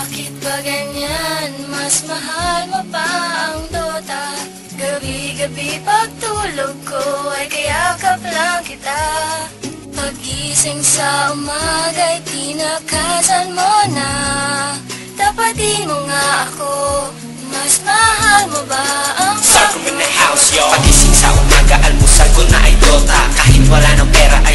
Bakit ba ganyan? Mas mahal mo pa ang Dota. Gabi-gabi pagtulog ko ay kayakap lang kita. Pag-gising sa umaga'y tinakasan mo na. Tapatin mo nga ako, mas mahal mo ba ang Sarko in the house, yo. Pagising sa umaga, almusal ko na ay Dota. Kahit wala ng pera ay